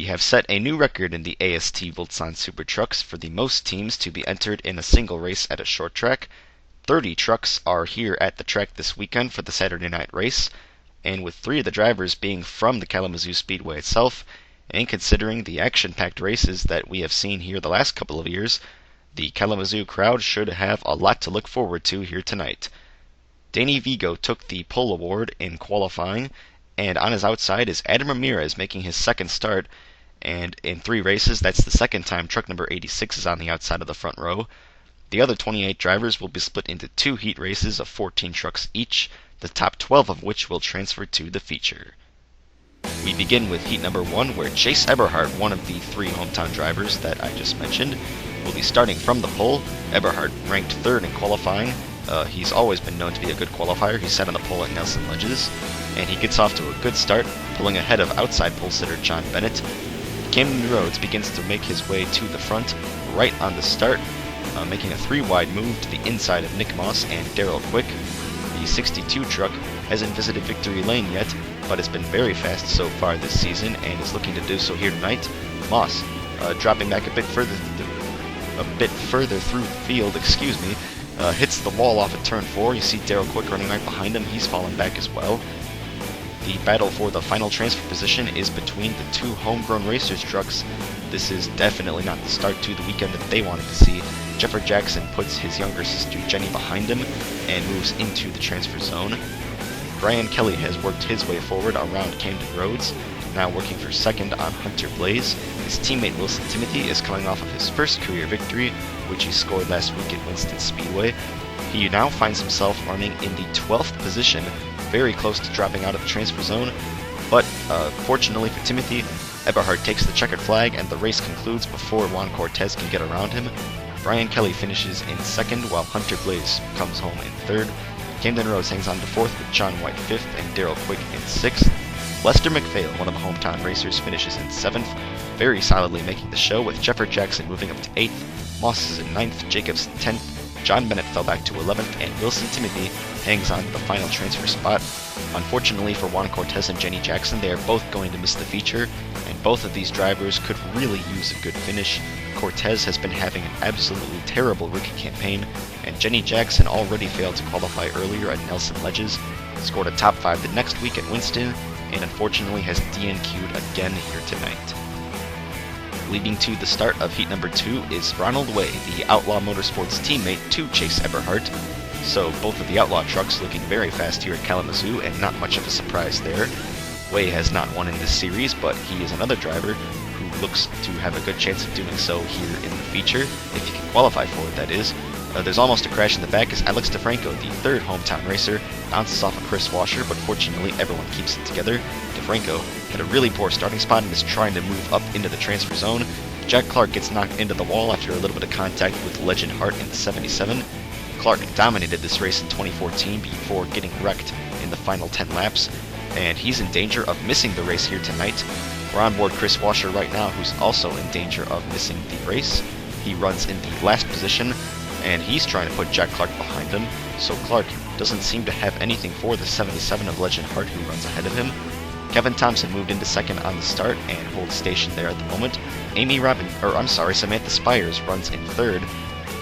We have set a new record in the AST Voltson Super Trucks for the most teams to be entered in a single race at a short track. 30 trucks are here at the track this weekend for the Saturday night race, and with 3 of the drivers being from the Kalamazoo Speedway itself, and considering the action-packed races that we have seen here the last couple of years, the Kalamazoo crowd should have a lot to look forward to here tonight. Danny Vigo took the pole award in qualifying, and on his outside is Adam Ramirez making his second start, and in 3 races, that's the second time truck number 86 is on the outside of the front row. The other 28 drivers will be split into 2 heat races of 14 trucks each, the top 12 of which will transfer to the feature. We begin with heat number 1, where Chase Eberhardt, one of the 3 hometown drivers that I just mentioned, will be starting from the pole. Eberhardt ranked 3rd in qualifying. He's always been known to be a good qualifier. He sat on the pole at Nelson Ledges, and he gets off to a good start, pulling ahead of outside pole sitter John Bennett. Camden Rhodes begins to make his way to the front right on the start, making a 3-wide move to the inside of Nick Moss and Daryl Quick. The 62 truck hasn't visited victory lane yet, but has been very fast so far this season and is looking to do so here tonight. Moss, dropping back a bit further through the field, hits the wall off at turn 4. You see Daryl Quick running right behind him. He's fallen back as well. The battle for the final transfer position is between the 2 homegrown racers trucks. This is definitely not the start to the weekend that they wanted to see. Jeffrey Jackson puts his younger sister Jenny behind him and moves into the transfer zone. Brian Kelly has worked his way forward around Camden Rhodes, now working for second on Hunter Blaze. His teammate Wilson Timothy is coming off of his first career victory, which he scored last week at Winston Speedway. He now finds himself running in the 12th position, very close to dropping out of the transfer zone, but fortunately for Timothy, Eberhardt takes the checkered flag and the race concludes before Juan Cortez can get around him. Brian Kelly finishes in 2nd while Hunter Blaze comes home in 3rd. Camden Rhodes hangs on to 4th with John White 5th and Daryl Quick in 6th. Lester McPhail, one of the hometown racers, finishes in 7th, very solidly making the show, with Jeffrey Jackson moving up to 8th, Moss is in 9th, Jacobs 10th, John Bennett fell back to 11th, and Wilson Timothy hangs on to the final transfer spot. Unfortunately for Juan Cortez and Jenny Jackson, they are both going to miss the feature, and both of these drivers could really use a good finish. Cortez has been having an absolutely terrible rookie campaign, and Jenny Jackson already failed to qualify earlier at Nelson Ledges, scored a top 5 the next week at Winston, and unfortunately has DNQ'd again here tonight. Leading to the start of heat number 2 is Ronald Way, the Outlaw Motorsports teammate to Chase Eberhardt. So both of the Outlaw trucks looking very fast here at Kalamazoo, and not much of a surprise there. Way has not won in this series, but he is another driver who looks to have a good chance of doing so here in the feature, if he can qualify for it, that is. There's almost a crash in the back as Alex DeFranco, the 3rd hometown racer, bounces off of Chris Washer, but fortunately everyone keeps it together. DeFranco had a really poor starting spot and is trying to move up into the transfer zone. Jack Clark gets knocked into the wall after a little bit of contact with Legend Hart in the 77. Clark dominated this race in 2014 before getting wrecked in the final 10 laps, and he's in danger of missing the race here tonight. We're on board Chris Washer right now, who's also in danger of missing the race. He runs in the last position, and he's trying to put Jack Clark behind him, so Clark doesn't seem to have anything for the 77 of Legend Hart, who runs ahead of him. Kevin Thompson moved into 2nd on the start and holds station there at the moment. Samantha Spires runs in 3rd,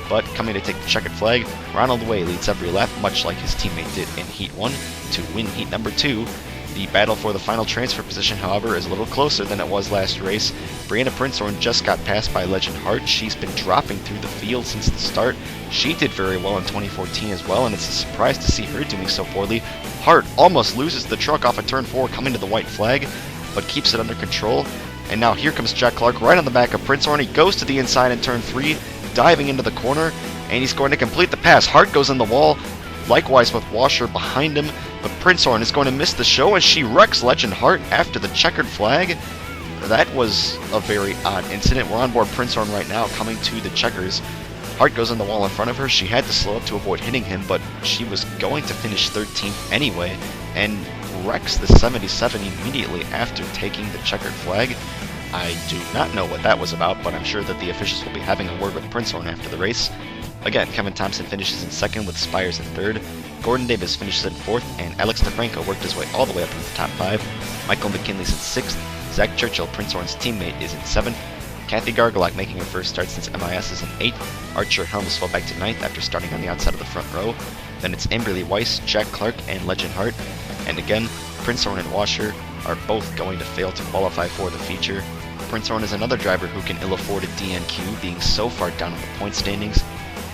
but coming to take the checkered flag, Ronald Way leads every lap, much like his teammate did in Heat 1, to win Heat number 2. The battle for the final transfer position, however, is a little closer than it was last race. Brianna Prinzhorn just got passed by Legend Hart. She's been dropping through the field since the start. She did very well in 2014 as well, and it's a surprise to see her doing so poorly. Hart almost loses the truck off of turn 4 coming to the white flag, but keeps it under control. And now here comes Jack Clark right on the back of Prinzhorn. He goes to the inside in turn 3, diving into the corner, and he's going to complete the pass. Hart goes in the wall, likewise with Washer behind him, but Prinzhorn is going to miss the show as she wrecks Legend Hart after the checkered flag. That was a very odd incident. We're on board Prinzhorn right now, coming to the checkers. Hart goes in the wall in front of her. She had to slow up to avoid hitting him, but she was going to finish 13th anyway, and wrecks the 77 immediately after taking the checkered flag. I do not know what that was about, but I'm sure that the officials will be having a word with Prinzhorn after the race. Again, Kevin Thompson finishes in 2nd with Spires in 3rd. Gordon Davis finishes in 4th, and Alex DeFranco worked his way all the way up into the top 5. Michael McKinley's in 6th. Zach Churchill, Prince Orne's teammate, is in 7th. Kathy Gargalock making her first start since MIS is in 8th. Archer Helms fell back to 9th after starting on the outside of the front row. Then it's Amberly Weiss, Jack Clark, and Legend Hart. And again, Prince Orne and Washer are both going to fail to qualify for the feature. Prince Orne is another driver who can ill afford a DNQ, being so far down in the point standings.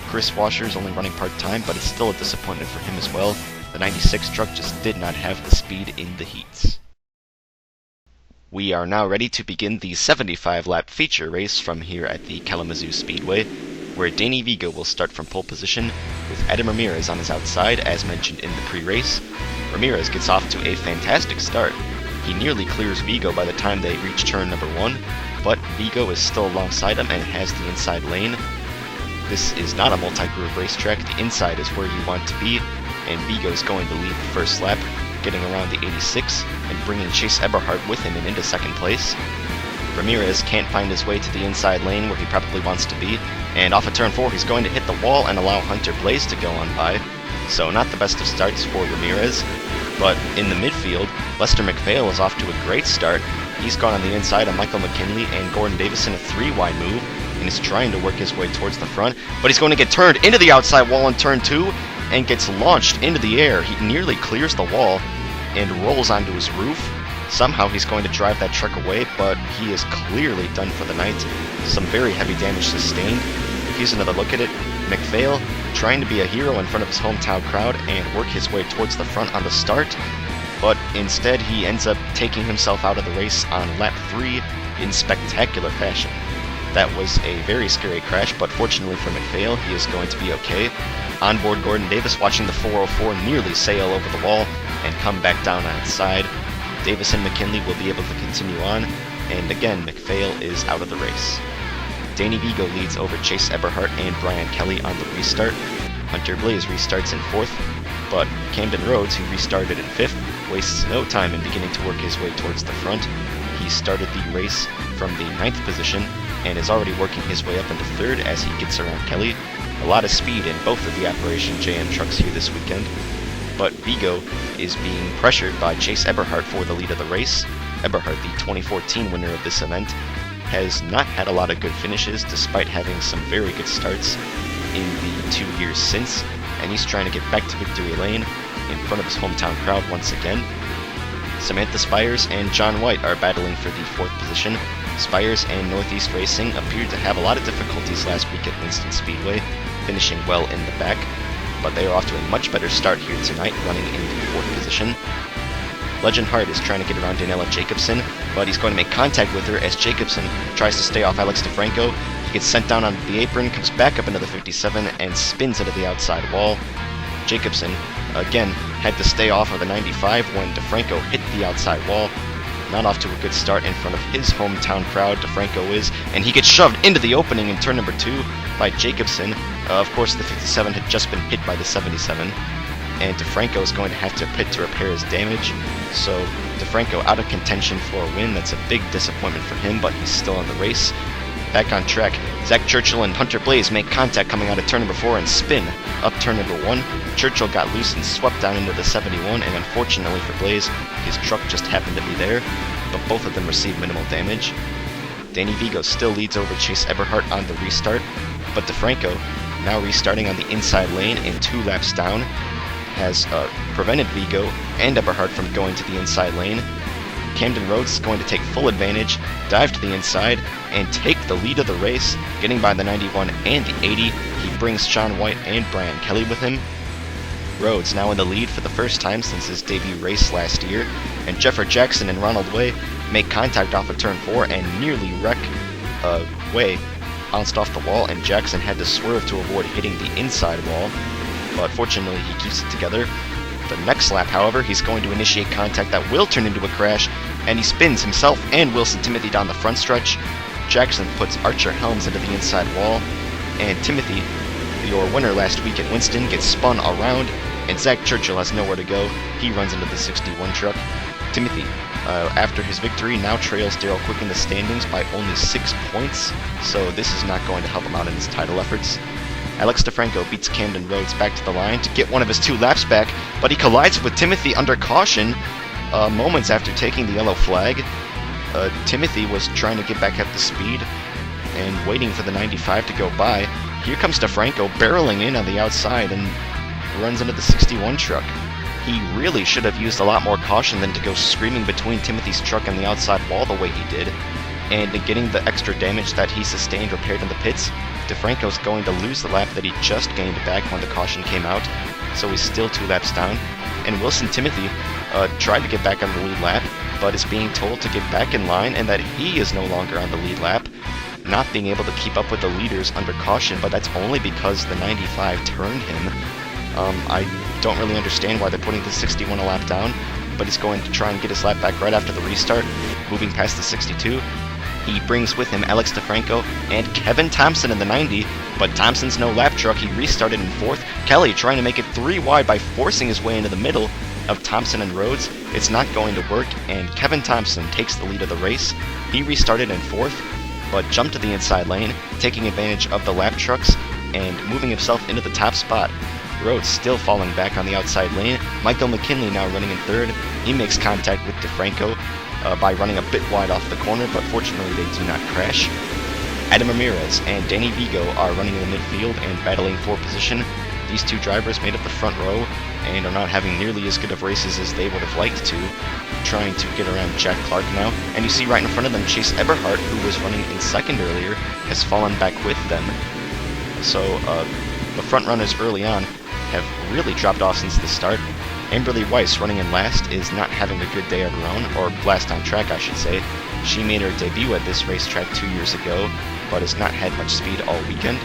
Chris Washer is only running part-time, but it's still a disappointment for him as well. The 96 truck just did not have the speed in the heats. We are now ready to begin the 75-lap feature race from here at the Kalamazoo Speedway, where Danny Vigo will start from pole position, with Adam Ramirez on his outside, as mentioned in the pre-race. Ramirez gets off to a fantastic start. He nearly clears Vigo by the time they reach turn number 1, but Vigo is still alongside him and has the inside lane. This is not a multi-groove racetrack. The inside is where you want to be, and Vigo is going to lead the first lap, getting around the 86 and bringing Chase Eberhardt with him and into second place. Ramirez can't find his way to the inside lane where he probably wants to be, and off of turn 4 he's going to hit the wall and allow Hunter Blaze to go on by. So not the best of starts for Ramirez, but in the midfield, Lester McPhail is off to a great start. He's gone on the inside of Michael McKinley and Gordon Davis in a 3-wide move, and is trying to work his way towards the front, but he's going to get turned into the outside wall in turn 2, and gets launched into the air. He nearly clears the wall and rolls onto his roof. Somehow he's going to drive that truck away, but he is clearly done for the night. Some very heavy damage sustained. Here's another look at it. McPhail trying to be a hero in front of his hometown crowd and work his way towards the front on the start, but instead he ends up taking himself out of the race on lap 3 in spectacular fashion. That was a very scary crash, but fortunately for McPhail, he is going to be okay. Onboard Gordon Davis watching the 404 nearly sail over the wall and come back down on its side. Davis and McKinley will be able to continue on, and again, McPhail is out of the race. Danny Vigo leads over Chase Eberhardt and Brian Kelly on the restart. Hunter Blaze restarts in 4th, but Camden Rhodes, who restarted in 5th, wastes no time in beginning to work his way towards the front. He started the race from the 9th position and is already working his way up into 3rd as he gets around Kelly. A lot of speed in both of the Operation JM trucks here this weekend, but Vigo is being pressured by Chase Eberhardt for the lead of the race. Eberhardt, the 2014 winner of this event, has not had a lot of good finishes despite having some very good starts in the 2 years since, and he's trying to get back to victory lane in front of his hometown crowd once again. Samantha Spires and John White are battling for the 4th position. Spires and Northeast Racing appeared to have a lot of difficulties last week at Winston Speedway, finishing well in the back, but they are off to a much better start here tonight, running in the 4th position. Legend Hart is trying to get around Daniela Jacobson, but he's going to make contact with her as Jacobson tries to stay off Alex DeFranco. He gets sent down onto the apron, comes back up into the 57, and spins into the outside wall. Jacobson, again, had to stay off of the 95 when DeFranco hit the outside wall. Not off to a good start in front of his hometown crowd, DeFranco is, and he gets shoved into the opening in turn number 2 by Jacobson. Of course, the 57 had just been hit by the 77, and DeFranco is going to have to pit to repair his damage. So DeFranco out of contention for a win. That's a big disappointment for him, but he's still in the race. Back on track, Zach Churchill and Hunter Blaze make contact coming out of turn number 4 and spin up turn number 1. Churchill got loose and swept down into the 71, and unfortunately for Blaze, his truck just happened to be there, but both of them received minimal damage. Danny Vigo still leads over Chase Eberhardt on the restart, but DeFranco, now restarting on the inside lane and 2 laps down, has prevented Vigo and Eberhardt from going to the inside lane. Camden Rhodes is going to take full advantage, dive to the inside, and take the lead of the race, getting by the 91 and the 80. He brings Sean White and Brian Kelly with him. Rhodes now in the lead for the first time since his debut race last year, and Jeffrey Jackson and Ronald Way make contact off of turn 4 and nearly wreck Way. Bounced off the wall, and Jackson had to swerve to avoid hitting the inside wall, but fortunately he keeps it together. The next lap, however, he's going to initiate contact that will turn into a crash, and he spins himself and Wilson Timothy down the front stretch. Jackson puts Archer Helms into the inside wall, and Timothy, your winner last week at Winston, gets spun around, and Zach Churchill has nowhere to go. He runs into the 61 truck. Timothy, after his victory, now trails Daryl Quick in the standings by only 6 points, so this is not going to help him out in his title efforts. Alex DeFranco beats Camden Rhodes back to the line to get one of his 2 laps back, but he collides with Timothy under caution moments after taking the yellow flag. Timothy was trying to get back up to speed and waiting for the 95 to go by. Here comes DeFranco barreling in on the outside and runs into the 61 truck. He really should have used a lot more caution than to go screaming between Timothy's truck and the outside wall the way he did. And in getting the extra damage that he sustained repaired in the pits, DeFranco's going to lose the lap that he just gained back when the caution came out, so he's still 2 laps down. And Wilson Timothy tried to get back on the lead lap, but is being told to get back in line and that he is no longer on the lead lap, not being able to keep up with the leaders under caution, but that's only because the 95 turned him. I don't really understand why they're putting the 61 a lap down, but he's going to try and get his lap back right after the restart, moving past the 62. He brings with him Alex DeFranco and Kevin Thompson in the 90, but Thompson's no lap truck. He restarted in 4th. Kelly trying to make it 3 wide by forcing his way into the middle of Thompson and Rhodes. It's not going to work, and Kevin Thompson takes the lead of the race. He restarted in 4th, but jumped to the inside lane, taking advantage of the lap trucks and moving himself into the top spot. Rhodes still falling back on the outside lane. Michael McKinley now running in 3rd. He makes contact with DeFranco by running a bit wide off the corner, but fortunately they do not crash. Adam Ramirez and Danny Vigo are running in the midfield and battling for position. These 2 drivers made up the front row and are not having nearly as good of races as they would have liked to, trying to get around Jack Clark now. And you see right in front of them Chase Eberhardt, who was running in 2nd earlier, has fallen back with them. So the front runners early on have really dropped off since the start. Amberly Weiss, running in last, is not having a good day of her own, or last on track I should say. She made her debut at this racetrack 2 years ago, but has not had much speed all weekend.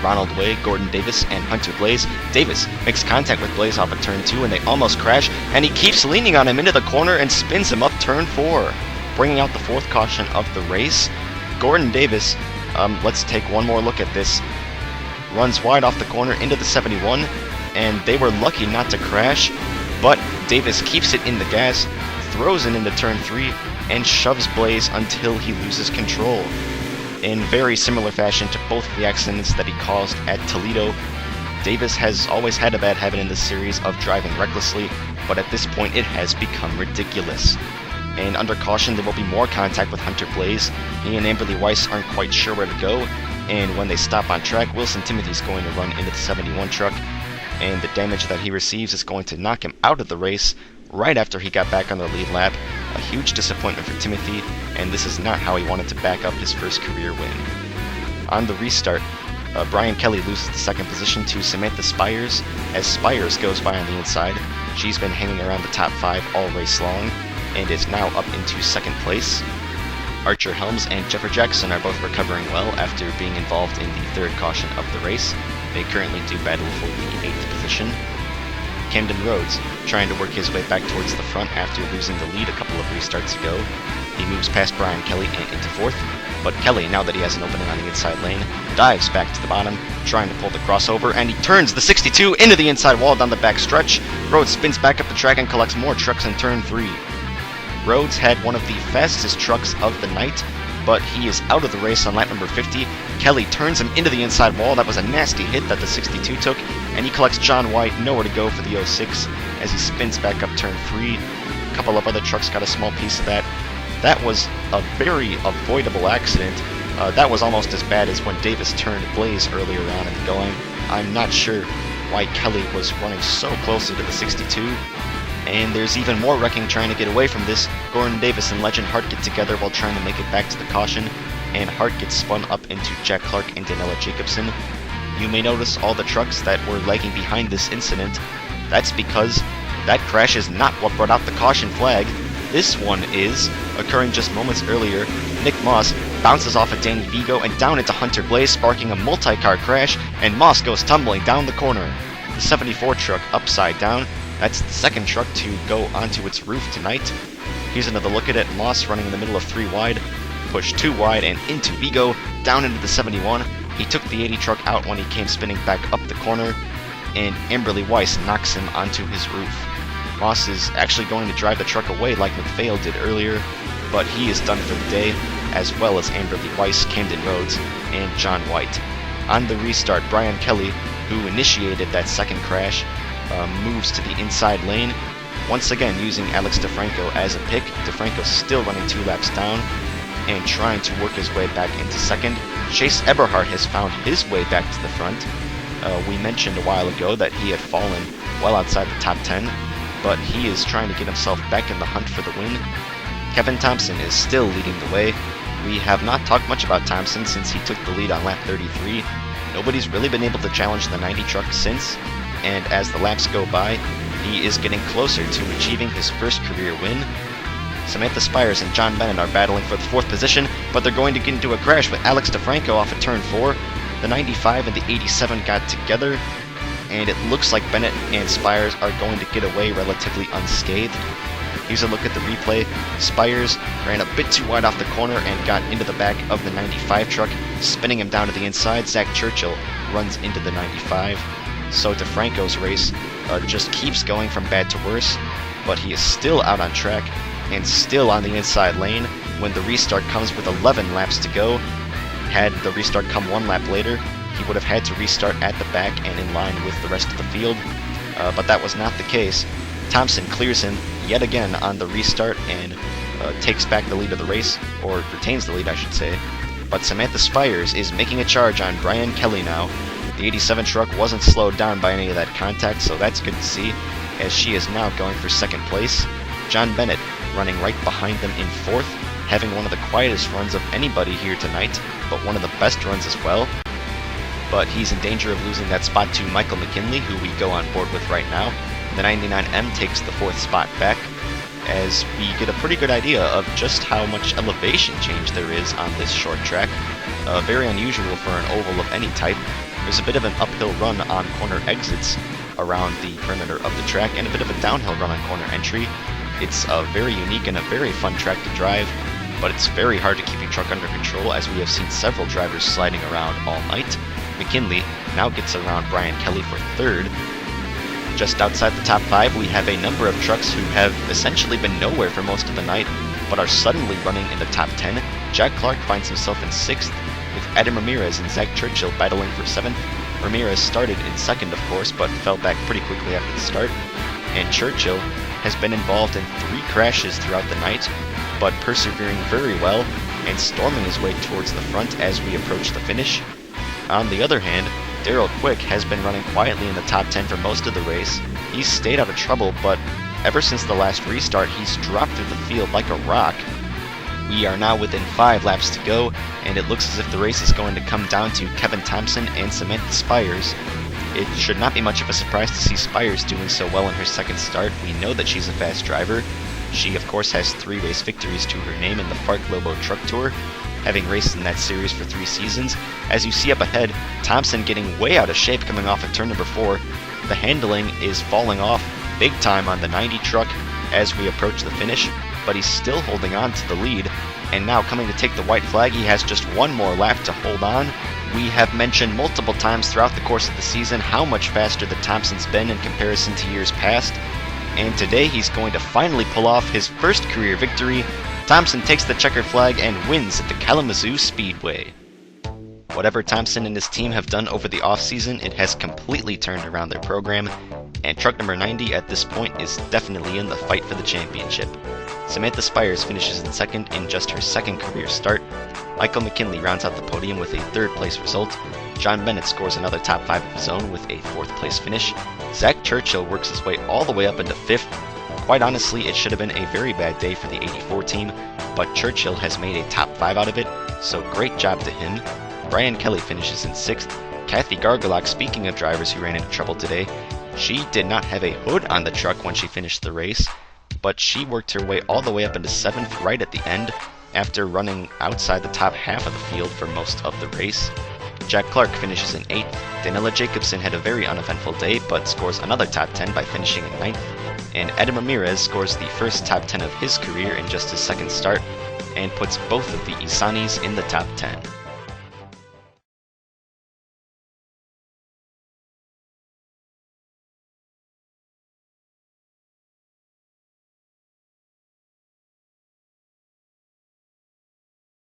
Ronald Way, Gordon Davis, and Hunter Blaze. Davis makes contact with Blaze off of turn 2 and they almost crash, and he keeps leaning on him into the corner and spins him up turn 4, bringing out the 4th caution of the race. Gordon Davis, let's take one more look at this, runs wide off the corner into the 71, and they were lucky not to crash, but Davis keeps it in the gas, throws it into turn 3, and shoves Blaze until he loses control. In very similar fashion to both of the accidents that he caused at Toledo, Davis has always had a bad habit in this series of driving recklessly, but at this point it has become ridiculous. And under caution there will be more contact with Hunter Blaze. He and Amberly Weiss aren't quite sure where to go, and when they stop on track, Wilson Timothy's going to run into the 71 truck, and the damage that he receives is going to knock him out of the race right after he got back on the lead lap. A huge disappointment for Timothy, and this is not how he wanted to back up his first career win. On the restart, Brian Kelly loses the 2nd position to Samantha Spires as Spires goes by on the inside. She's been hanging around the top 5 all race long and is now up into 2nd place. Archer Helms and Jeffrey Jackson are both recovering well after being involved in the 3rd caution of the race. They currently do battle for the 8th position. Camden Rhodes, trying to work his way back towards the front after losing the lead a couple of restarts ago. He moves past Brian Kelly and into 4th, but Kelly, now that he has an opening on the inside lane, dives back to the bottom, trying to pull the crossover, and he turns the 62 into the inside wall down the back stretch. Rhodes spins back up the track and collects more trucks in turn 3. Rhodes had one of the fastest trucks of the night, but he is out of the race on lap number 50. Kelly turns him into the inside wall. That was a nasty hit that the 62 took, and he collects John White, nowhere to go for the 06 as he spins back up turn 3. A couple of other trucks got a small piece of that. That was a very avoidable accident. That was almost as bad as when Davis turned Blaze earlier on in the going. I'm not sure why Kelly was running so closely to the 62. And there's even more wrecking trying to get away from this. Gordon Davis and Legend Hart get together while trying to make it back to the caution, and Hart gets spun up into Jack Clark and Danella Jacobson. You may notice all the trucks that were lagging behind this incident. That's because that crash is not what brought out the caution flag. This one is, occurring just moments earlier. Nick Moss bounces off of Danny Vigo and down into Hunter Blaze, sparking a multi-car crash, and Moss goes tumbling down the corner. The 74 truck upside down. That's the 2nd truck to go onto its roof tonight. Here's another look at it. Moss running in the middle of 3 wide, pushed 2 wide and into Vigo, down into the 71. He took the 80 truck out when he came spinning back up the corner, and Amberly Weiss knocks him onto his roof. Moss is actually going to drive the truck away like McPhail did earlier, but he is done for the day, as well as Amberly Weiss, Camden Rhodes, and John White. On the restart, Brian Kelly, who initiated that 2nd crash, moves to the inside lane, once again using Alex DeFranco as a pick. DeFranco still running 2 laps down and trying to work his way back into second. Chase Eberhardt has found his way back to the front. We mentioned a while ago that he had fallen well outside the top 10, but he is trying to get himself back in the hunt for the win. Kevin Thompson is still leading the way. We have not talked much about Thompson since he took the lead on lap 33. Nobody's really been able to challenge the 90 truck since, and as the laps go by, he is getting closer to achieving his first career win. Samantha Spires and John Bennett are battling for the 4th position, but they're going to get into a crash with Alex DeFranco off of turn 4. The 95 and the 87 got together, and it looks like Bennett and Spires are going to get away relatively unscathed. Here's a look at the replay. Spires ran a bit too wide off the corner and got into the back of the 95 truck, spinning him down to the inside. Zach Churchill runs into the 95. So DeFranco's race just keeps going from bad to worse, but he is still out on track and still on the inside lane when the restart comes with 11 laps to go. Had the restart come 1 lap later, he would have had to restart at the back and in line with the rest of the field, but that was not the case. Thompson clears him yet again on the restart and takes back the lead of the race, or retains the lead I should say, but Samantha Spires is making a charge on Brian Kelly now. The 87 truck wasn't slowed down by any of that contact, so that's good to see, as she is now going for 2nd place. John Bennett running right behind them in 4th, having one of the quietest runs of anybody here tonight, but one of the best runs as well. But he's in danger of losing that spot to Michael McKinley, who we go on board with right now. The 99M takes the 4th spot back, as we get a pretty good idea of just how much elevation change there is on this short track. Very unusual for an oval of any type. There's a bit of an uphill run on corner exits around the perimeter of the track, and a bit of a downhill run on corner entry. It's very unique and a very fun track to drive, but it's very hard to keep your truck under control, as we have seen several drivers sliding around all night. McKinley now gets around Brian Kelly for 3rd. Just outside the top 5, we have a number of trucks who have essentially been nowhere for most of the night, but are suddenly running in the top 10. Jack Clark finds himself in 6th, with Adam Ramirez and Zach Churchill battling for 7th. Ramirez started in 2nd, of course, but fell back pretty quickly after the start. And Churchill has been involved in 3 crashes throughout the night, but persevering very well and storming his way towards the front as we approach the finish. On the other hand, Daryl Quick has been running quietly in the top 10 for most of the race. He's stayed out of trouble, but ever since the last restart, he's dropped through the field like a rock. We are now within 5 laps to go, and it looks as if the race is going to come down to Kevin Thompson and Samantha Spires. It should not be much of a surprise to see Spires doing so well in her 2nd start. We know that she's a fast driver. She, of course, has 3 race victories to her name in the Fark Lobo Truck Tour, having raced in that series for 3 seasons. As you see up ahead, Thompson getting way out of shape coming off of turn number 4. The handling is falling off big time on the 90 truck as we approach the finish, but he's still holding on to the lead, and now coming to take the white flag, he has just 1 more lap to hold on. We have mentioned multiple times throughout the course of the season how much faster that Thompson's been in comparison to years past, and today he's going to finally pull off his first career victory. Thompson takes the checkered flag and wins at the Kalamazoo Speedway. Whatever Thompson and his team have done over the offseason, it has completely turned around their program, and truck number 90 at this point is definitely in the fight for the championship. Samantha Spires finishes in 2nd in just her 2nd career start. Michael McKinley rounds out the podium with a 3rd place result. John Bennett scores another top 5 of his own with a 4th place finish. Zach Churchill works his way all the way up into 5th. Quite honestly, it should have been a very bad day for the 84 team, but Churchill has made a top 5 out of it, so great job to him. Brian Kelly finishes in 6th. Kathy Gargalock, speaking of drivers who ran into trouble today, she did not have a hood on the truck when she finished the race, but she worked her way all the way up into 7th right at the end, after running outside the top half of the field for most of the race. Jack Clark finishes in 8th. Danila Jacobson had a very uneventful day, but scores another top 10 by finishing in 9th. And Adam Ramirez scores the first top 10 of his career in just his 2nd start, and puts both of the Isanis in the top 10.